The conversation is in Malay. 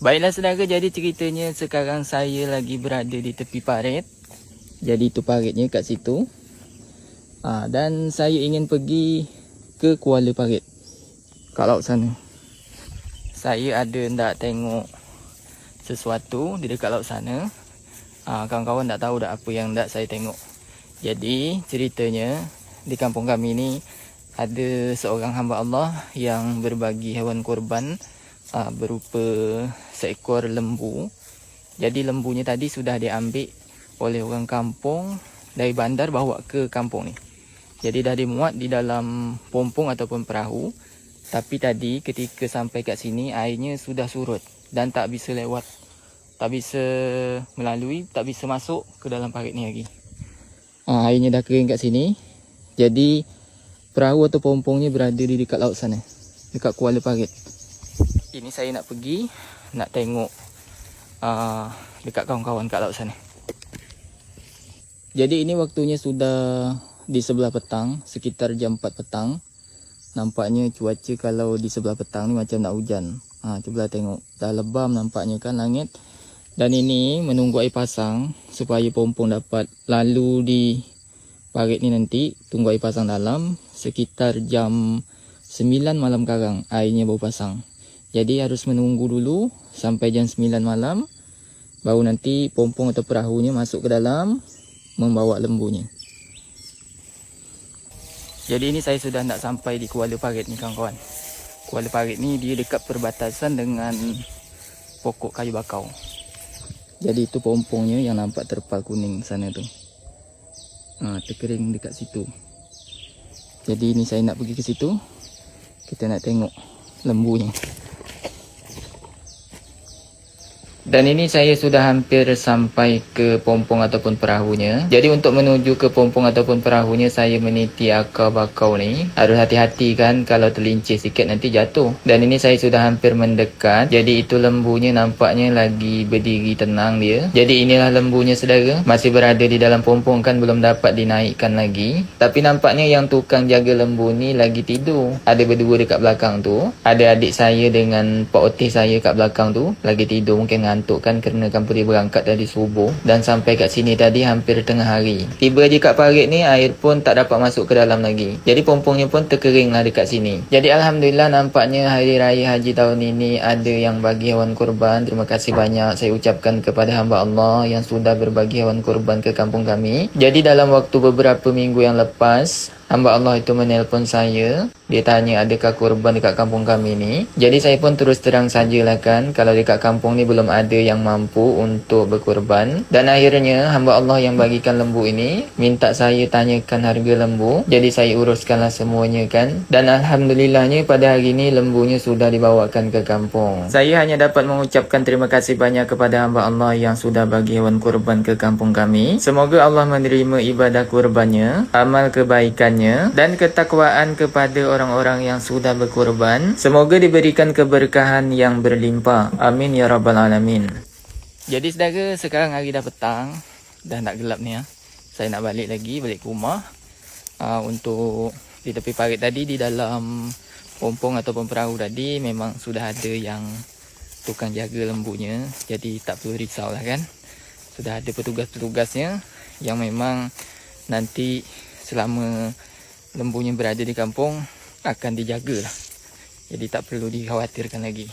Baiklah saudara, jadi ceritanya sekarang saya lagi berada di tepi parit. Jadi itu paritnya kat situ. Dan saya ingin pergi ke Kuala Parit, kat laut sana. Saya ada nak tengok sesuatu di dekat laut sana. Kawan-kawan tak tahu dah apa yang nak saya tengok. Jadi ceritanya di kampung kami ni ada seorang hamba Allah yang berbagi hewan korban berupa seekor lembu. Jadi lembunya tadi sudah diambil oleh orang kampung dari bandar bawa ke kampung ni. Jadi dah dimuat di dalam pompong ataupun perahu. Tapi tadi ketika sampai kat sini airnya sudah surut dan tak bisa lewat, tak bisa melalui, tak bisa masuk ke dalam parit ni lagi. Airnya dah kering kat sini. Jadi perahu atau pompongnya berada di dekat laut sana, dekat Kuala Parit. Ini saya nak pergi, nak tengok dekat kawan-kawan kat laut sana. Jadi ini waktunya sudah di sebelah petang, sekitar jam 4 petang. Nampaknya cuaca kalau di sebelah petang ni macam nak hujan. Cuba tengok, dah lebam nampaknya kan langit. Dan ini menunggu air pasang supaya pompong dapat lalu di parit ni nanti. Tunggu air pasang dalam sekitar jam 9 malam karang airnya baru pasang. Jadi harus menunggu dulu sampai jam 9 malam. Baru nanti pompong atau perahunya masuk ke dalam membawa lembunya. Jadi ini saya sudah nak sampai di Kuala Parit ni kawan-kawan. Kuala Parit ni dia dekat perbatasan dengan pokok kayu bakau. Jadi itu pompongnya yang nampak terpal kuning sana tu. Terkering dekat situ. Jadi ini saya nak pergi ke situ. Kita nak tengok lembunya. Dan ini saya sudah hampir sampai ke pompong ataupun perahunya. Jadi untuk menuju ke pompong ataupun perahunya, saya meniti akar bakau ni. Harus hati-hati kan, kalau terlincir sikit nanti jatuh. Dan ini saya sudah hampir mendekat. Jadi itu lembunya nampaknya lagi berdiri tenang dia. Jadi inilah lembunya saudara. Masih berada di dalam pompong kan, belum dapat dinaikkan lagi. Tapi nampaknya yang tukang jaga lembu ni lagi tidur. Ada berdua dekat belakang tu. Ada adik saya dengan pak otih saya kat belakang tu. Lagi tidur, mungkin ngantuk kan kerana kampung dia berangkat dari subuh. Dan sampai kat sini tadi hampir tengah hari. Tiba je kat parit ni, air pun tak dapat masuk ke dalam lagi. Jadi pompongnya pun terkering lah dekat sini. Jadi Alhamdulillah nampaknya hari raya haji tahun ini ada yang bagi hewan korban. Terima kasih banyak saya ucapkan kepada hamba Allah yang sudah berbagi hewan korban ke kampung kami. Jadi dalam waktu beberapa minggu yang lepas, hamba Allah itu menelpon saya. Dia tanya adakah korban dekat kampung kami ni. Jadi saya pun terus terang sajalah kan, kalau dekat kampung ni belum ada yang mampu untuk berkorban. Dan akhirnya hamba Allah yang bagikan lembu ini minta saya tanyakan harga lembu. Jadi saya uruskanlah semuanya kan. Dan Alhamdulillahnya pada hari ini lembunya sudah dibawakan ke kampung. Saya hanya dapat mengucapkan terima kasih banyak kepada hamba Allah yang sudah bagi hewan korban ke kampung kami. Semoga Allah menerima ibadah korbannya, amal kebaikannya dan ketakwaan kepada orang-orang yang sudah berkorban. Semoga diberikan keberkahan yang berlimpah. Amin ya rabbal alamin. Jadi saudara, sekarang hari dah petang, dah nak gelap ni ya. Saya nak balik lagi, balik ke rumah. Untuk di tepi parit tadi, di dalam pompong ataupun perahu tadi, memang sudah ada yang tukang jaga lembunya. Jadi tak perlu risau lah kan. Sudah ada petugas-petugasnya yang memang nanti selama lembunya berada di kampung akan dijaga lah. Jadi tak perlu dikhawatirkan lagi.